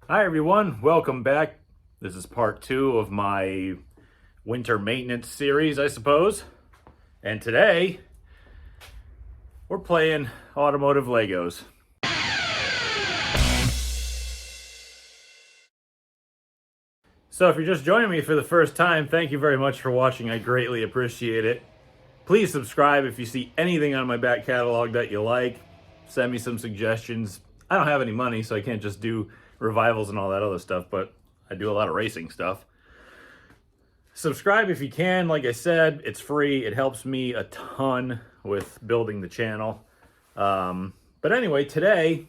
Hi everyone, welcome back. This is part 2 of my winter maintenance series, I suppose. And today, we're playing automotive Legos. So if you're just joining me for the first time, thank you very much for watching. I greatly appreciate it. Please subscribe if you see anything on my back catalog that you like. Send me some suggestions. I don't have any money, so I can't just do revivals and all that other stuff, but I do a lot of racing stuff. Subscribe if you can. Like I said, it's free. It helps me a ton with building the channel. But anyway, today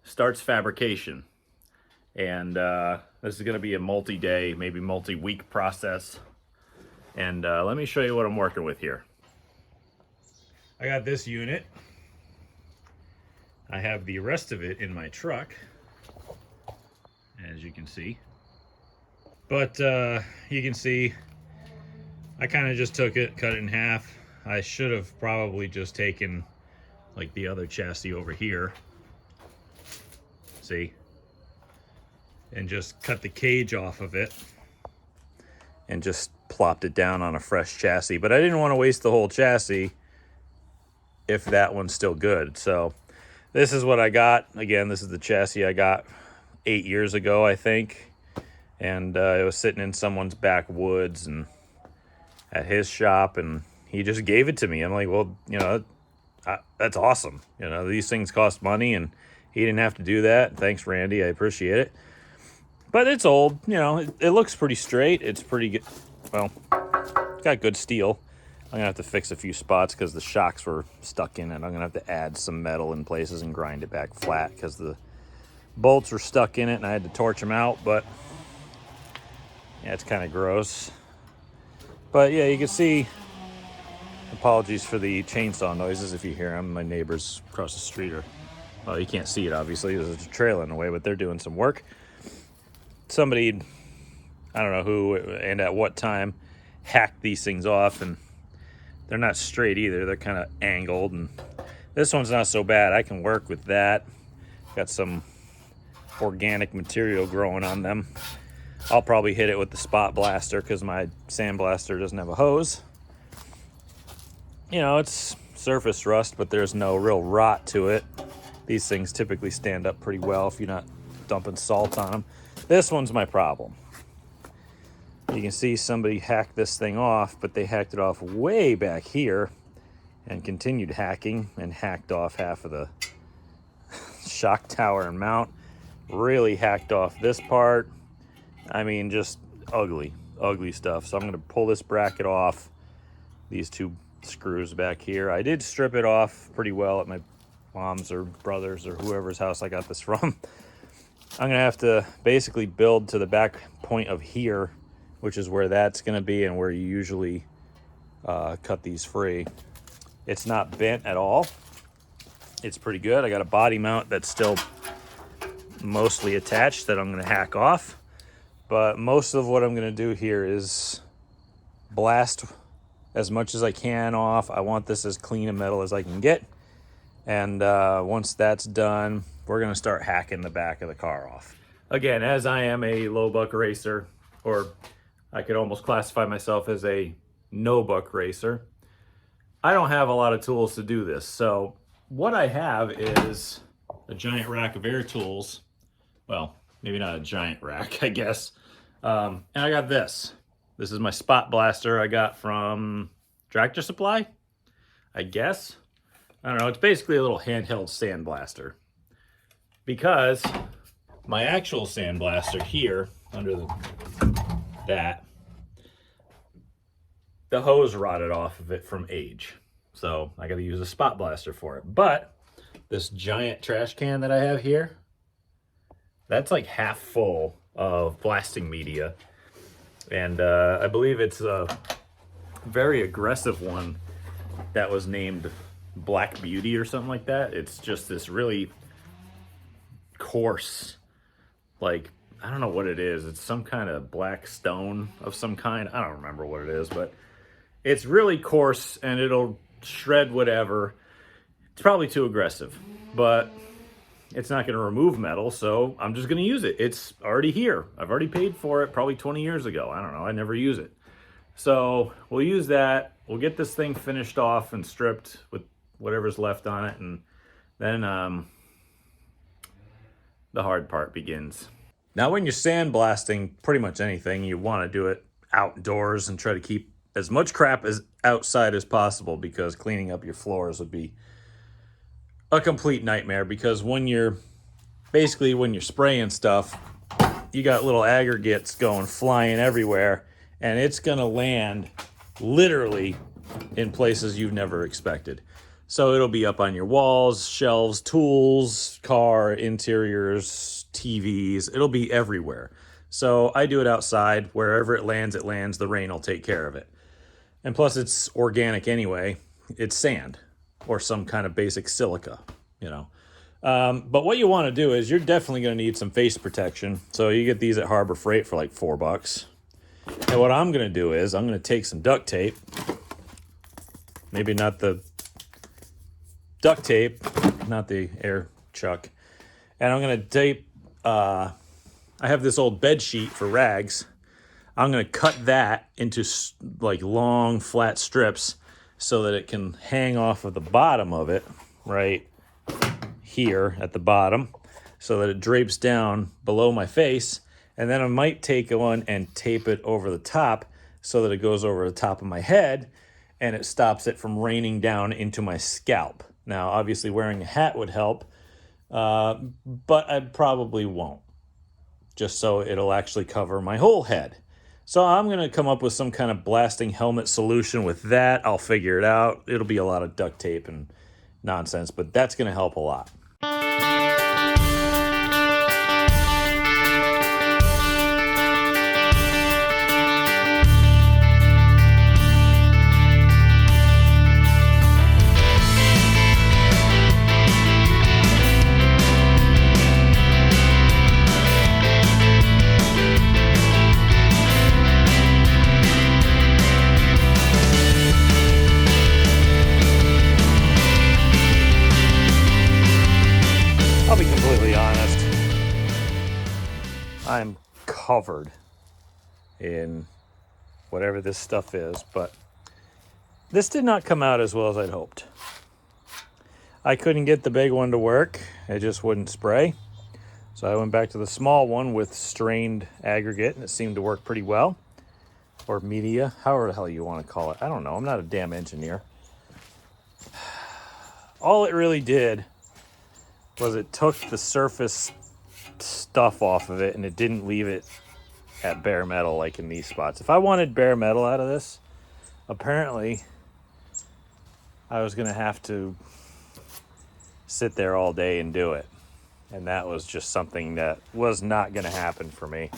starts fabrication. And this is going to be a multi-day, maybe multi-week process. And let me show you what I'm working with here. I got this unit. I have the rest of it in my truck, as you can see. But you can see I kind of just took it, cut it in half. I should have probably just taken like the other chassis over here. See? And just cut the cage off of it and just plopped it down on a fresh chassis. But I didn't want to waste the whole chassis if that one's still good. So this is what I got. Again, this is the chassis I got 8 years ago, I think. And it was sitting in someone's backwoods and at his shop, and he just gave it to me. I'm like, well, you know, that's awesome. You know, these things cost money, and he didn't have to do that. Thanks, Randy. I appreciate it. But it's old, you know, it looks pretty straight. It's pretty good. Well, it's got good steel. I'm gonna have to fix a few spots because the shocks were stuck in it. I'm gonna have to add some metal in places and grind it back flat because the bolts were stuck in it and I had to torch them out. But yeah, it's kind of gross. But yeah, you can see, apologies for the chainsaw noises if you hear them. My neighbors across the street are, well, you can't see it obviously, there's a trailer in the way, but they're doing some work. Somebody, I don't know who and at what time, hacked these things off, and they're not straight either. They're kind of angled, and this one's not so bad. I can work with that. Got some organic material growing on them. I'll probably hit it with the spot blaster because my sandblaster doesn't have a hose. You know, it's surface rust, but there's no real rot to it. These things typically stand up pretty well if you're not dumping salt on them. This one's my problem. You can see somebody hacked this thing off, but they hacked it off way back here and continued hacking and hacked off half of the shock tower and mount. Really hacked off this part. I mean, just ugly stuff. So I'm going to pull this bracket off, these two screws back here. I did strip it off pretty well at my mom's or brother's or whoever's house I got this from. I'm going to have to basically build to the back point of here, which is where that's going to be and where you usually cut these free. It's not bent at all. It's pretty good. I got a body mount that's still mostly attached that I'm going to hack off. But most of what I'm going to do here is blast as much as I can off. I want this as clean a metal as I can get. And once that's done, we're going to start hacking the back of the car off. Again, as I am a low buck racer, or I could almost classify myself as a no buck racer, I don't have a lot of tools to do this. So what I have is a giant rack of air tools. Well, maybe not a giant rack, I guess. And I got this. This is my spot blaster I got from Tractor Supply, I guess. I don't know, it's basically a little handheld sandblaster. Because my actual sandblaster here, under the hose rotted off of it from age. So I gotta use a spot blaster for it. But this giant trash can that I have here, that's like half full of blasting media. And I believe it's a very aggressive one that was named Black Beauty or something like that. It's just this really coarse, like, I don't know what it is. It's some kind of black stone of some kind. I don't remember what it is, but it's really coarse and it'll shred whatever. It's probably too aggressive, but it's not going to remove metal, so I'm just going to use it. It's already here. I've already paid for it probably 20 years ago. I don't know. I never use it. So we'll use that. We'll get this thing finished off and stripped with whatever's left on it, and then the hard part begins. Now, when you're sandblasting pretty much anything, you want to do it outdoors and try to keep as much crap as outside as possible, because cleaning up your floors would be a complete nightmare. Because when you're spraying stuff, you got little aggregates going flying everywhere, and it's gonna land literally in places you've never expected. So it'll be up on your walls, shelves, tools, car interiors, TVs. It'll be everywhere. So I do it outside. Wherever it lands, it lands. The rain will take care of it. And plus, it's organic anyway. It's sand or some kind of basic silica, you know. But what you want to do is, you're definitely going to need some face protection. So you get these at Harbor Freight for like $4. And what I'm going to do is, I'm going to take some duct tape. Maybe not the duct tape, not the air chuck. And I'm going to tape, I have this old bed sheet for rags. I'm going to cut that into like long flat strips so that it can hang off of the bottom of it right here at the bottom, so that it drapes down below my face. And then I might take one and tape it over the top so that it goes over the top of my head and it stops it from raining down into my scalp. Now, obviously wearing a hat would help, but I probably won't, just so it'll actually cover my whole head. So I'm going to come up with some kind of blasting helmet solution with that. I'll figure it out. It'll be a lot of duct tape and nonsense, but that's going to help a lot. I'll be completely honest, I'm covered in whatever this stuff is, but this did not come out as well as I'd hoped. I couldn't get the big one to work. It just wouldn't spray. So I went back to the small one with strained aggregate, and it seemed to work pretty well. Or media, however the hell you want to call it. I don't know. I'm not a damn engineer. All it really did was it took the surface stuff off of it, and it didn't leave it at bare metal like in these spots. If I wanted bare metal out of this, apparently I was going to have to sit there all day and do it. And that was just something that was not going to happen for me.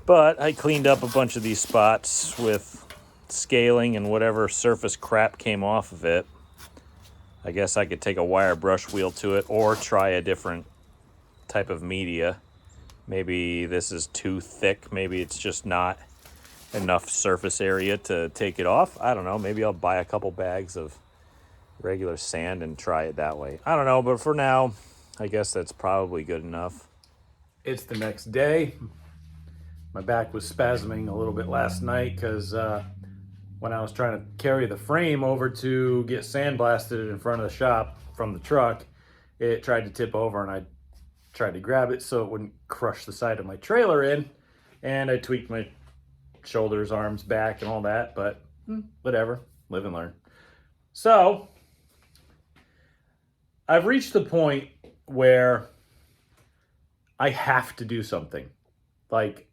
But I cleaned up a bunch of these spots with scaling and whatever surface crap came off of it. I guess I could take a wire brush wheel to it or try a different type of media. Maybe this is too thick. Maybe it's just not enough surface area to take it off. I don't know. Maybe I'll buy a couple bags of regular sand and try it that way. I don't know, but for now, I guess that's probably good enough. It's the next day. My back was spasming a little bit last night because when I was trying to carry the frame over to get sandblasted in front of the shop from the truck, it tried to tip over, and I tried to grab it so it wouldn't crush the side of my trailer in, and I tweaked my shoulders, arms, back, and all that, but whatever, live and learn. So I've reached the point where I have to do something. Like,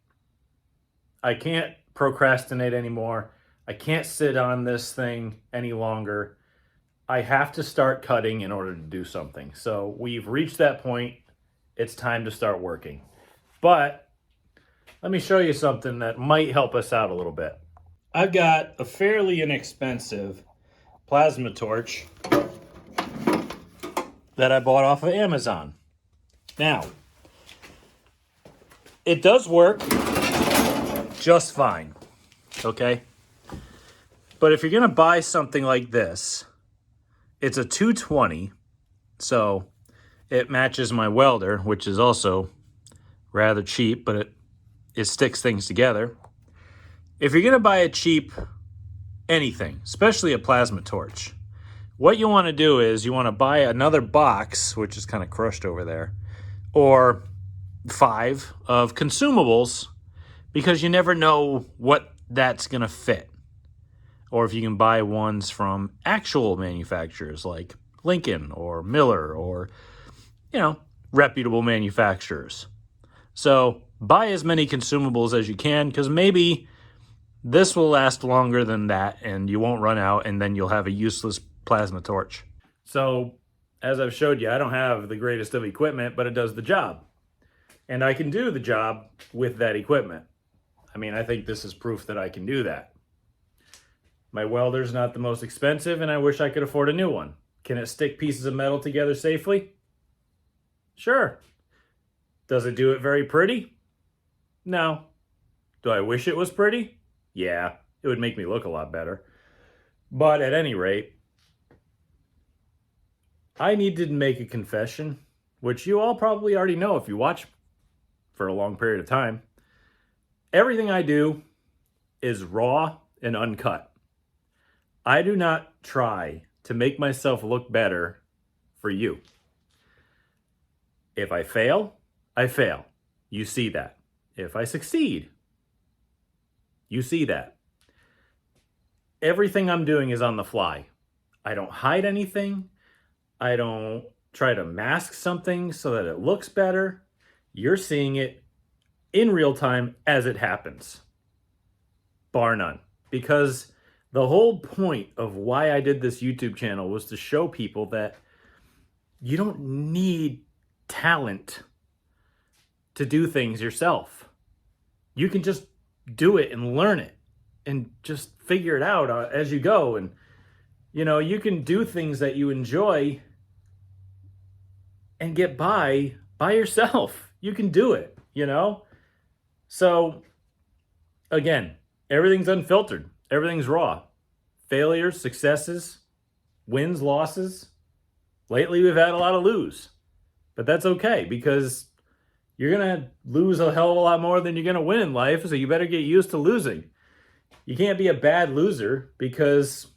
I can't procrastinate anymore. I can't sit on this thing any longer. I have to start cutting in order to do something. So we've reached that point. It's time to start working. But let me show you something that might help us out a little bit. I've got a fairly inexpensive plasma torch that I bought off of Amazon. Now, it does work just fine, okay? But if you're gonna buy something like this, it's a 220, so it matches my welder, which is also rather cheap, but it sticks things together. If you're going to buy a cheap anything, especially a plasma torch, what you want to do is you want to buy another box, which is kind of crushed over there, or 5 of consumables, because you never know what that's going to fit. Or if you can buy ones from actual manufacturers like Lincoln or Miller or, reputable manufacturers. So buy as many consumables as you can, because maybe this will last longer than that and you won't run out, and then you'll have a useless plasma torch. So as I've showed you, I don't have the greatest of equipment, but it does the job. And I can do the job with that equipment. I mean, I think this is proof that I can do that. My welder's not the most expensive, and I wish I could afford a new one. Can it stick pieces of metal together safely? Sure. Does it do it very pretty? No. Do I wish it was pretty? Yeah, it would make me look a lot better. But at any rate, I need to make a confession, which you all probably already know if you watch for a long period of time. Everything I do is raw and uncut. I do not try to make myself look better for you. If I fail, I fail. You see that. If I succeed, you see that. Everything I'm doing is on the fly. I don't hide anything. I don't try to mask something so that it looks better. You're seeing it in real time as it happens. Bar none. Because the whole point of why I did this YouTube channel was to show people that you don't need talent to do things yourself. You can just do it and learn it and just figure it out as you go. And, you can do things that you enjoy and get by yourself. You can do it, So, again, everything's unfiltered. Everything's raw. Failures, successes, wins, losses. Lately, we've had a lot of lose. But that's okay, because you're going to lose a hell of a lot more than you're going to win in life, so you better get used to losing. You can't be a bad loser because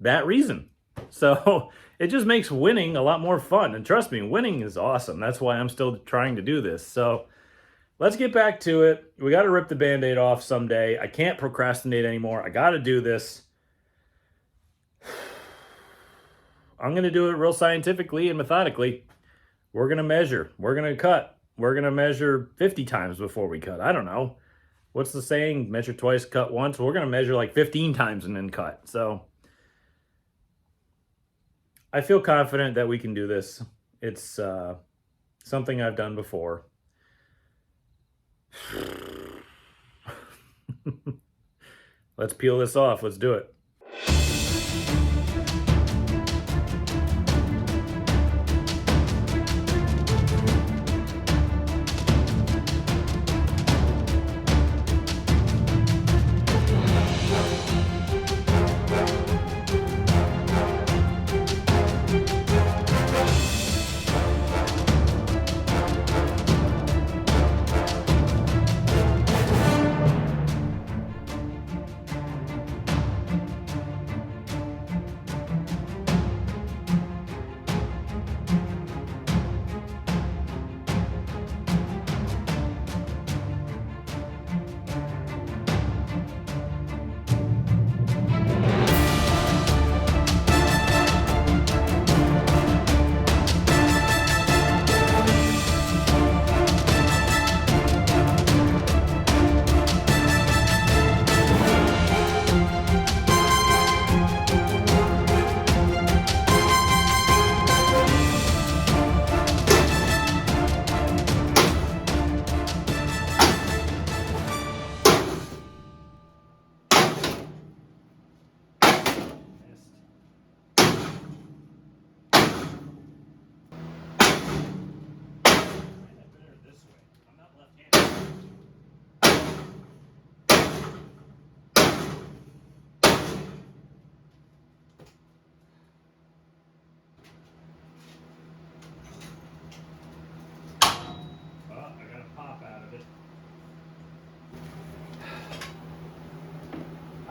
that reason. So it just makes winning a lot more fun. And trust me, winning is awesome. That's why I'm still trying to do this. So let's get back to it. We got to rip the Band-Aid off someday. I can't procrastinate anymore. I got to do this. I'm going to do it real scientifically and methodically. We're going to measure. We're going to cut. We're going to measure 50 times before we cut. I don't know. What's the saying? Measure twice, cut once. We're going to measure like 15 times and then cut. So I feel confident that we can do this. It's something I've done before. Let's peel this off. Let's do it.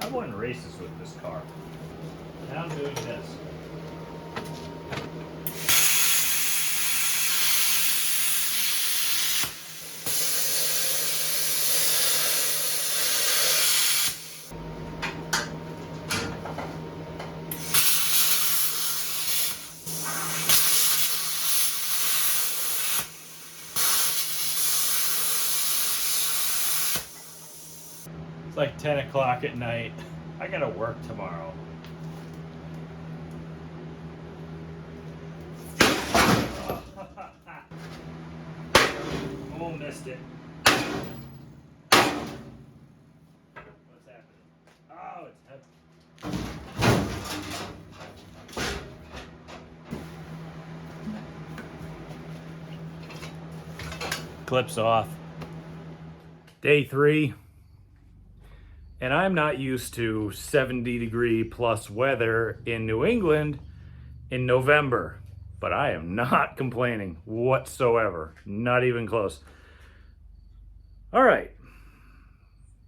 I won races with this car. Now I'm doing this. It's like 10 o'clock at night. I gotta work tomorrow. Oh, missed it. What's happening? Oh, it's heavy. Clips off. Day 3. And I'm not used to 70-degree plus weather in New England in November, but I am not complaining whatsoever, not even close. All right,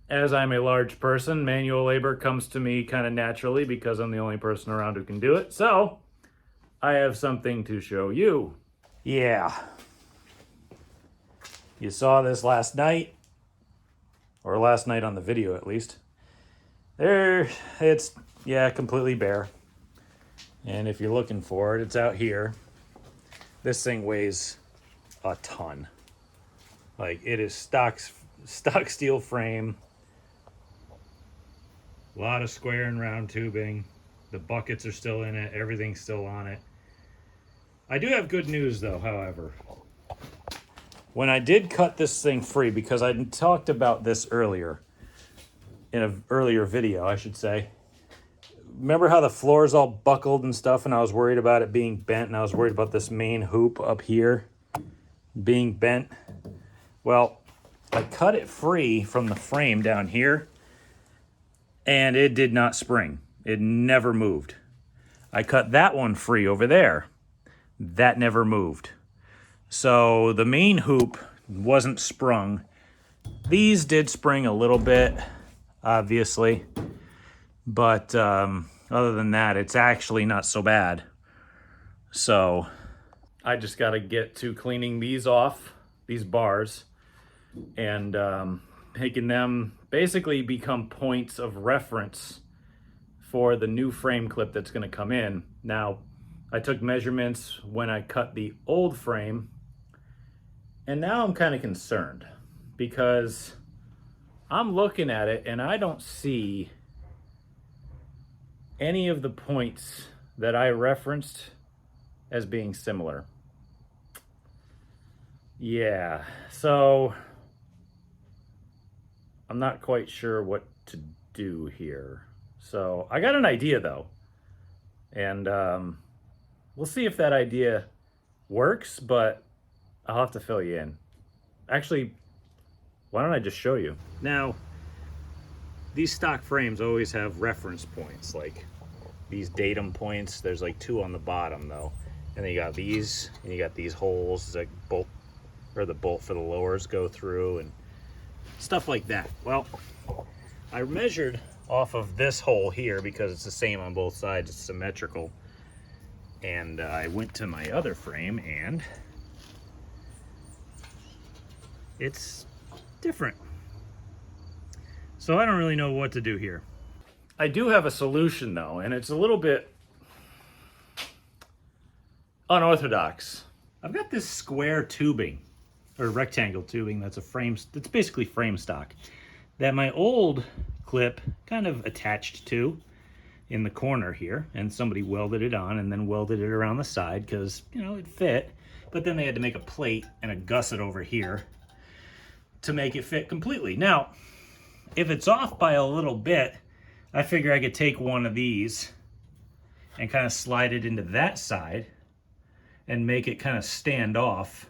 as I'm a large person, manual labor comes to me kind of naturally because I'm the only person around who can do it. So I have something to show you. Yeah, you saw this last night. Or last night on the video, at least. It's completely bare. And if you're looking for it, it's out here. This thing weighs a ton. Like, it is stock steel frame. A lot of square and round tubing. The buckets are still in it. Everything's still on it. I do have good news, though, however. When I did cut this thing free, because I talked about this earlier, in an earlier video, I should say. Remember how the floor is all buckled and stuff, and I was worried about it being bent, and I was worried about this main hoop up here being bent? Well, I cut it free from the frame down here, and it did not spring. It never moved. I cut that one free over there. That never moved. So the main hoop wasn't sprung. These did spring a little bit, obviously. But other than that, it's actually not so bad. So I just got to get to cleaning these off, these bars, and making them basically become points of reference for the new frame clip that's going to come in. Now, I took measurements when I cut the old frame. And now I'm kind of concerned because I'm looking at it and I don't see any of the points that I referenced as being similar. Yeah, so I'm not quite sure what to do here. So I got an idea though. And we'll see if that idea works, but I'll have to fill you in. Actually, why don't I just show you? Now, these stock frames always have reference points, like these datum points. There's like 2 on the bottom though. And then you got these, and you got these holes that bolt, or the bolt for the lowers go through and stuff like that. Well, I measured off of this hole here because it's the same on both sides, it's symmetrical. And I went to my other frame and it's different. So I don't really know what to do here. I do have a solution though, and it's a little bit unorthodox. I've got this square tubing, or rectangle tubing that's basically frame stock, that my old clip kind of attached to in the corner here, and somebody welded it on and then welded it around the side because, you know, it fit, but then they had to make a plate and a gusset over here to make it fit completely. Now, if it's off by a little bit, I figure I could take one of these and kind of slide it into that side and make it kind of stand off.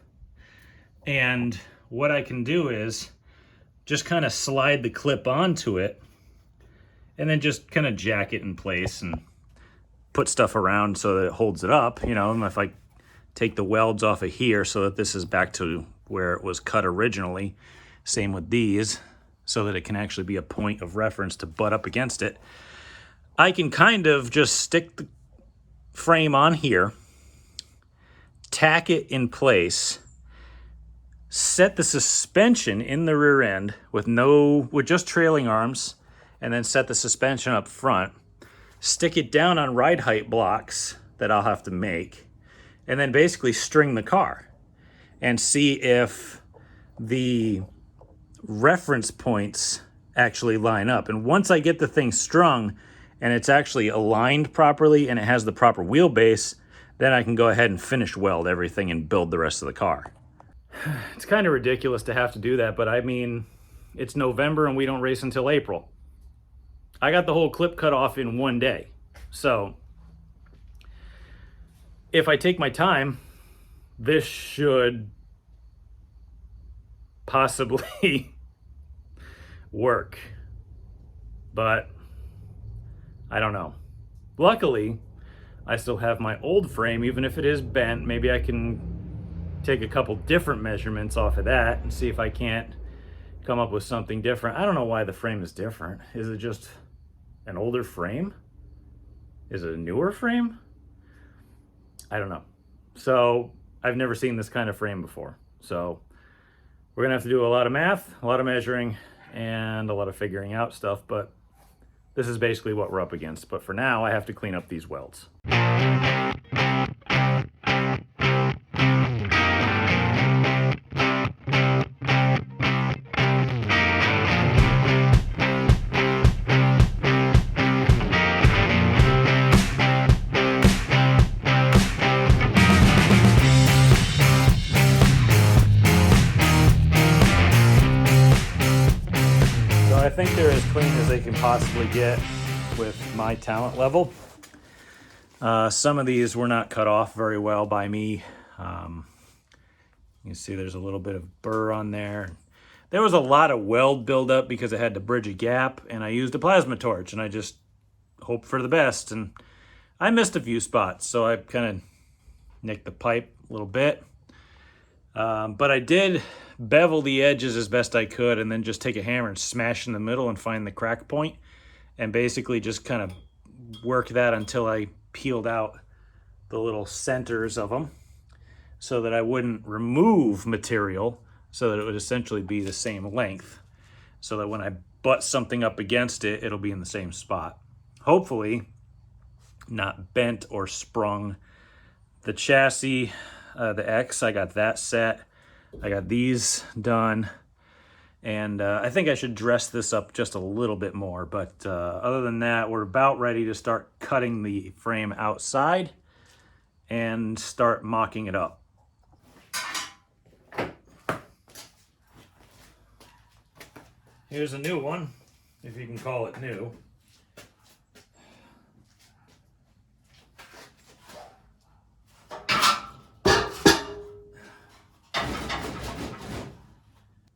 And what I can do is just kind of slide the clip onto it and then just kind of jack it in place and put stuff around so that it holds it up. You know, and if I take the welds off of here so that this is back to where it was cut originally, same with these, so that it can actually be a point of reference to butt up against it, I can kind of just stick the frame on here, tack it in place, set the suspension in the rear end with just trailing arms, and then set the suspension up front, stick it down on ride height blocks that I'll have to make, and then basically string the car and see if the reference points actually line up. And once I get the thing strung and it's actually aligned properly and it has the proper wheelbase, then I can go ahead and finish weld everything and build the rest of the car. It's kind of ridiculous to have to do that, but I mean, it's November and we don't race until April. I got the whole clip cut off in one day. So if I take my time, this should possibly work, but I don't know. Luckily, I still have my old frame, even if it is bent. Maybe I can take a couple different measurements off of that and see if I can't come up with something different. I don't know why the frame is different. Is it just an older frame? Is it a newer frame? I don't know. So I've never seen this kind of frame before. So we're gonna have to do a lot of math, a lot of measuring, and a lot of figuring out stuff, but this is basically what we're up against. But for now, I have to clean up these welds. I think they're as clean as they can possibly get with my talent level. Some of these were not cut off very well by me. You can see there's a little bit of burr on there. There was a lot of weld buildup because I had to bridge a gap, and I used a plasma torch, and I just hoped for the best. And I missed a few spots, so I kind of nicked the pipe a little bit. But I did bevel the edges as best I could, and then just take a hammer and smash in the middle and find the crack point, and basically just kind of work that until I peeled out the little centers of them so that I wouldn't remove material, so that it would essentially be the same length, so that when I butt something up against it, it'll be in the same spot. Hopefully not bent or sprung. The chassis, the X, I got that set. I got these done, and I think I should dress this up just a little bit more, but other than that, we're about ready to start cutting the frame outside and start mocking it up. Here's a new one, if you can call it new.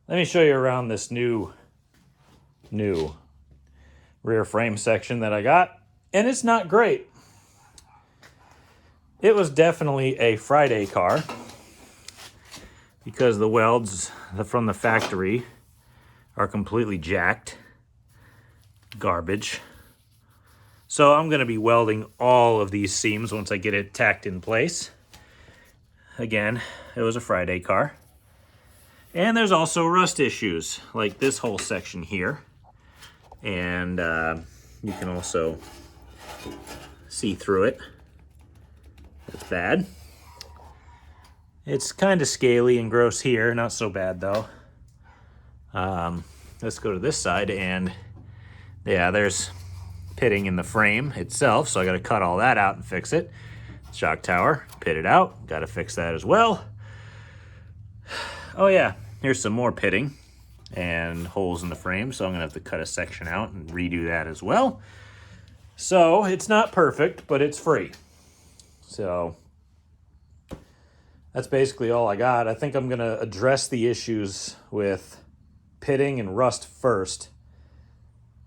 Let me show you around this new rear frame section that I got, and it's not great. It was definitely a Friday car because the welds from the factory are completely jacked. Garbage. So I'm going to be welding all of these seams once I get it tacked in place. Again, it was a Friday car. And there's also rust issues, like this whole section here. And you can also see through it. That's bad. It's kind of scaly and gross here, not so bad though. Let's go to this side, and yeah, there's pitting in the frame itself, so I gotta cut all that out and fix it. Shock tower, pit it out, gotta fix that as well. Oh yeah, here's some more pitting and holes in the frame, so I'm gonna have to cut a section out and redo that as well. So it's not perfect, but it's free. So that's basically all I got. I think I'm gonna address the issues with pitting and rust first,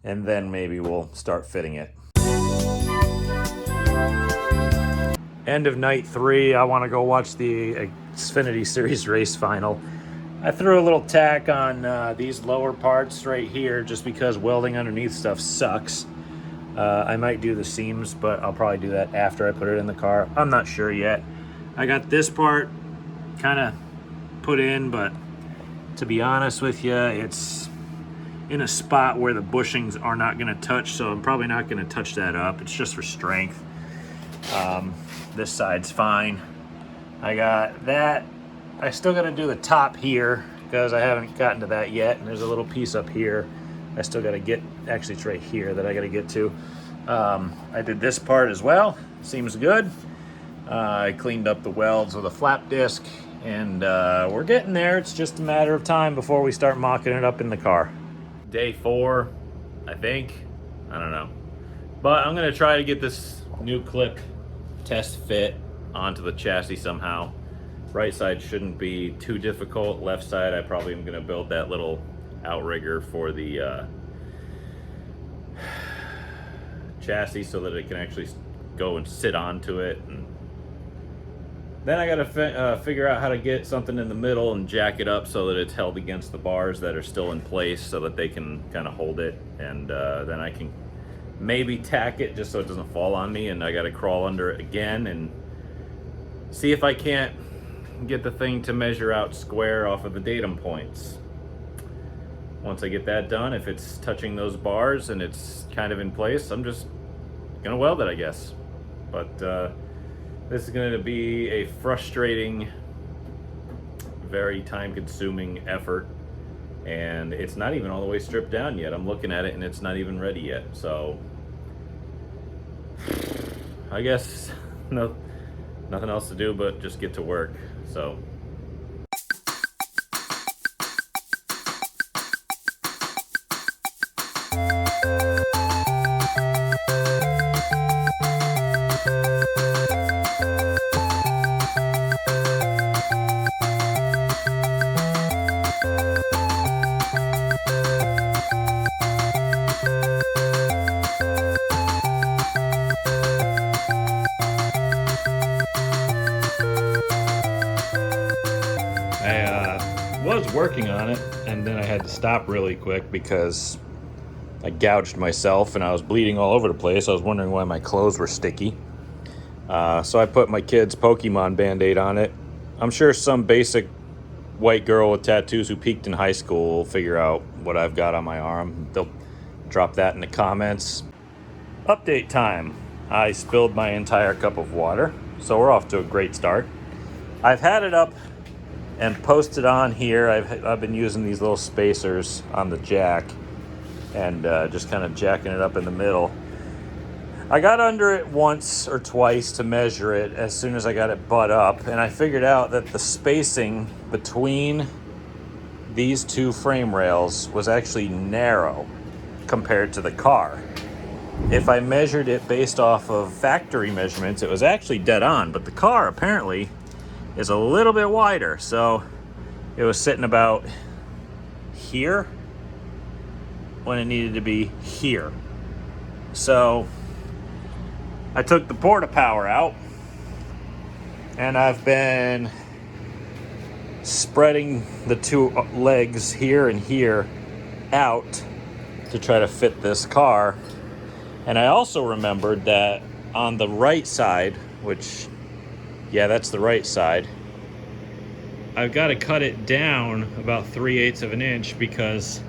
and then maybe we'll start fitting it. End of night 3. I want to go watch the Xfinity Series race final. I threw a little tack on these lower parts right here just because welding underneath stuff sucks. I might do the seams, but I'll probably do that after I put it in the car. I'm not sure yet. I got this part kind of put in, but to be honest with you, it's in a spot where the bushings are not going to touch, so I'm probably not going to touch that up. It's just for strength. This side's fine. I got that. I still got to do the top here because I haven't gotten to that yet, and there's a little piece up here I still got to get. Actually, it's right here that I got to get to. I did this part as well. Seems good. I cleaned up the welds with a flap disc, and we're getting there. It's just a matter of time before we start mocking it up in the car. Day 4, I think. I don't know. But I'm going to try to get this new clip test fit onto the chassis somehow. Right side shouldn't be too difficult. Left side, I probably am going to build that little outrigger for the chassis so that it can actually go and sit onto it. And then I got to figure out how to get something in the middle and jack it up so that it's held against the bars that are still in place so that they can kind of hold it. And then I can maybe tack it just so it doesn't fall on me, and I got to crawl under it again and see if I can't get the thing to measure out square off of the datum points. Once I get that done, if it's touching those bars and it's kind of in place, I'm just gonna weld it, I guess. But this is going to be a frustrating, very time-consuming effort, and it's not even all the way stripped down yet. I'm looking at it and it's not even ready yet. So I guess nothing else to do but just get to work. So I was working on it, and then I had to stop really quick because I gouged myself and I was bleeding all over the place. I was wondering why my clothes were sticky. So I put my kid's Pokemon Band-Aid on it. I'm sure some basic white girl with tattoos who peaked in high school will figure out what I've got on my arm. They'll drop that in the comments. Update time. I spilled my entire cup of water, so we're off to a great start. I've had it up and posted on here. I've been using these little spacers on the jack and just kind of jacking it up in the middle. I got under it once or twice to measure it as soon as I got it butt up, and I figured out that the spacing between these two frame rails was actually narrow compared to the car. If I measured it based off of factory measurements, it was actually dead on, but the car apparently is a little bit wider, so it was sitting about here when it needed to be here. So I took the porta power out, and I've been spreading the two legs here and here out to try to fit this car. And I also remembered that on the right side, which, yeah, that's the right side, I've got to cut it down about 3/8 of an inch, because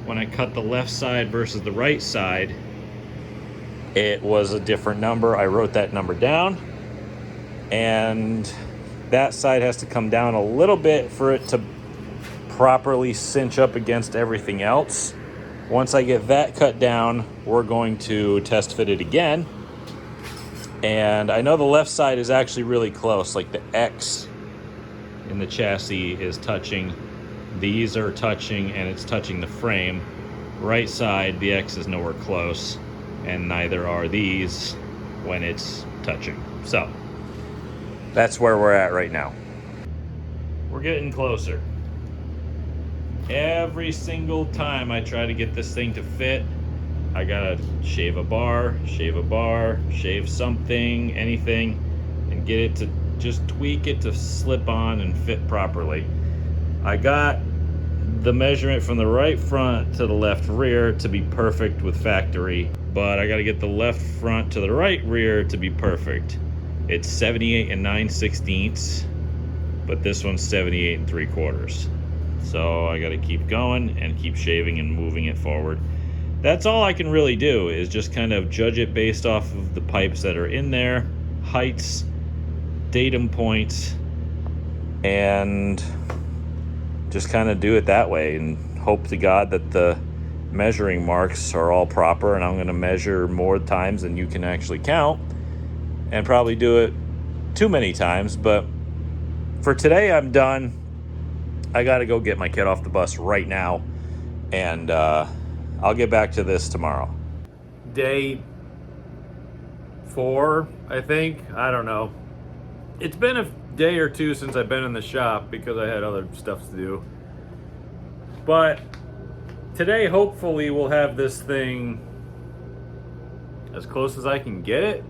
when I cut the left side versus the right side, it was a different number. I wrote that number down, and that side has to come down a little bit for it to properly cinch up against everything else. Once I get that cut down, we're going to test fit it again. And I know the left side is actually really close, like the X in the chassis is touching. These are touching, and it's touching the frame. Right side, the X is nowhere close, and neither are these when it's touching. So that's where we're at right now. We're getting closer. Every single time I try to get this thing to fit, I gotta shave a bar, shave something, anything, and get it to just tweak it to slip on and fit properly. I got the measurement from the right front to the left rear to be perfect with factory, but I got to get the left front to the right rear to be perfect. It's 78 and 9/16, but this one's 78 and 3/4. So I got to keep going and keep shaving and moving it forward. That's all I can really do, is just kind of judge it based off of the pipes that are in there, heights, datum points, and just kind of do it that way and hope to God that the measuring marks are all proper. And I'm going to measure more times than you can actually count and probably do it too many times. But for today, I'm done. I got to go get my kid off the bus right now, and I'll get back to this tomorrow. Day 4, I think. I don't know. It's been a day or two since I've been in the shop because I had other stuff to do. But today, hopefully, we'll have this thing as close as I can get it.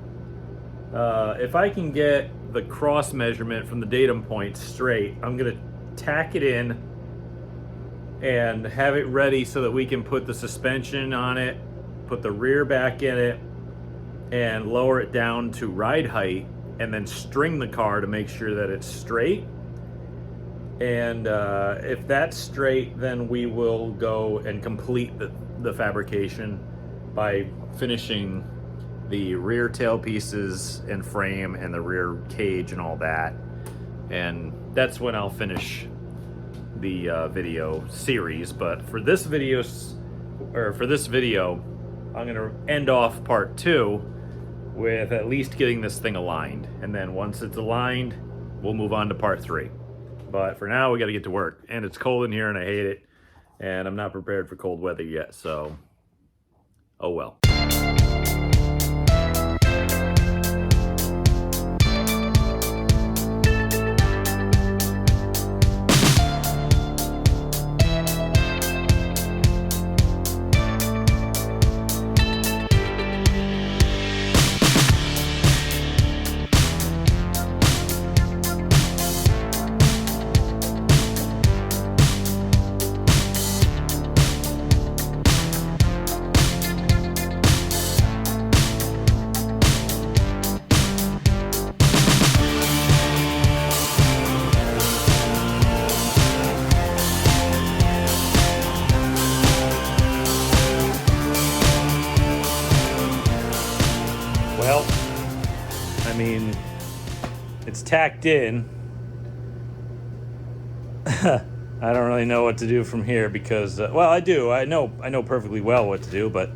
If I can get the cross measurement from the datum point straight, I'm going to tack it in and have it ready so that we can put the suspension on it, put the rear back in it, and lower it down to ride height, and then string the car to make sure that it's straight. And if that's straight, then we will go and complete the fabrication by finishing the rear tail pieces and frame and the rear cage and all that. And that's when I'll finish the video series. But for this video, I'm gonna end off part 2 with at least getting this thing aligned. And then once it's aligned, we'll move on to part 3. But for now, we got to get to work. And it's cold in here and I hate it. And I'm not prepared for cold weather yet, so oh well. Well, I mean, it's tacked in. I don't really know what to do from here because, well, I do. I know perfectly well what to do, but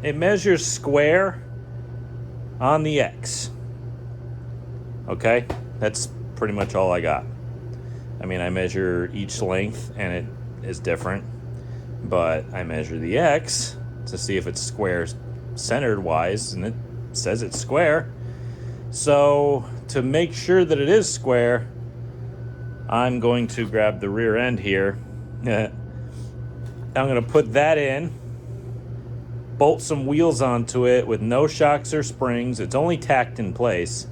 it measures square on the X. Okay? That's pretty much all I got. I mean, I measure each length and it is different, but I measure the X to see if it's square centered wise, and it says it's square. So to make sure that it is square, I'm going to grab the rear end here. I'm going to put that in, bolt some wheels onto it with no shocks or springs. It's only tacked in place.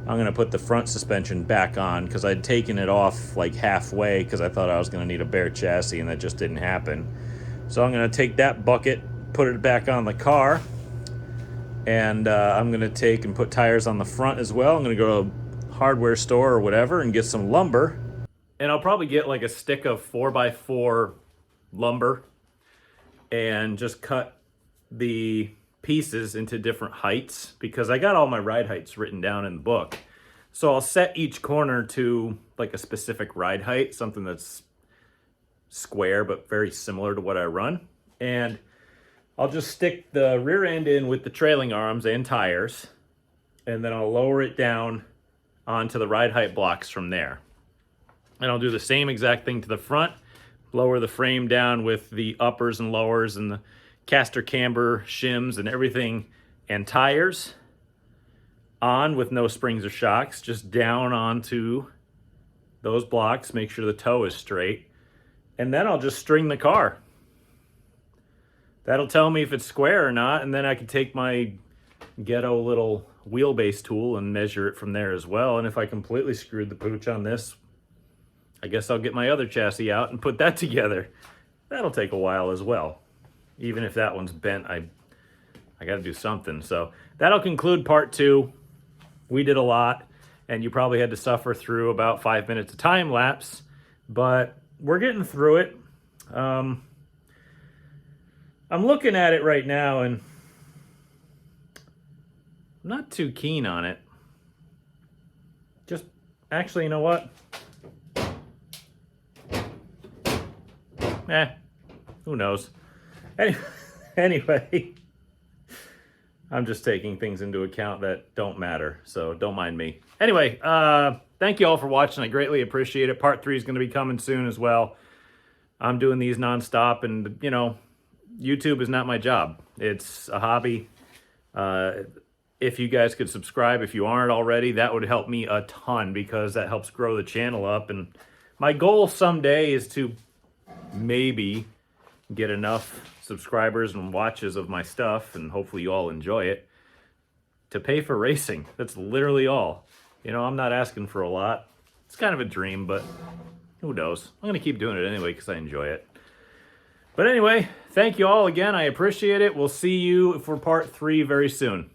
I'm going to put the front suspension back on because I'd taken it off like halfway because I thought I was going to need a bare chassis, and that just didn't happen. So I'm going to take that bucket, put it back on the car, and I'm going to take and put tires on the front as well. I'm going to go to a hardware store or whatever and get some lumber. And I'll probably get like a stick of 4x4 lumber and just cut the pieces into different heights because I got all my ride heights written down in the book. So I'll set each corner to like a specific ride height, something that's square but very similar to what I run. And I'll just stick the rear end in with the trailing arms and tires, and then I'll lower it down onto the ride height blocks from there. And I'll do the same exact thing to the front, lower the frame down with the uppers and lowers and the caster camber shims and everything, and tires on with no springs or shocks, just down onto those blocks, make sure the toe is straight, and then I'll just string the car. That'll tell me if it's square or not, and then I can take my ghetto little wheelbase tool and measure it from there as well. And if I completely screwed the pooch on this, I guess I'll get my other chassis out and put that together. That'll take a while as well. Even if that one's bent, I got to do something. So that'll conclude part 2. We did a lot, and you probably had to suffer through about 5 minutes of time lapse, but we're getting through it. I'm looking at it right now, and I'm not too keen on it. Just, actually, you know what? Who knows? Anyway, I'm just taking things into account that don't matter, so don't mind me. Anyway, thank you all for watching. I greatly appreciate it. Part 3 is going to be coming soon as well. I'm doing these nonstop, and, you know, YouTube is not my job. It's a hobby. If you guys could subscribe, if you aren't already, that would help me a ton, because that helps grow the channel up. And my goal someday is to maybe get enough subscribers and watches of my stuff, and hopefully you all enjoy it, to pay for racing. That's literally all. You know, I'm not asking for a lot. It's kind of a dream, but who knows? I'm going to keep doing it anyway because I enjoy it. But anyway, thank you all again. I appreciate it. We'll see you for part 3 very soon.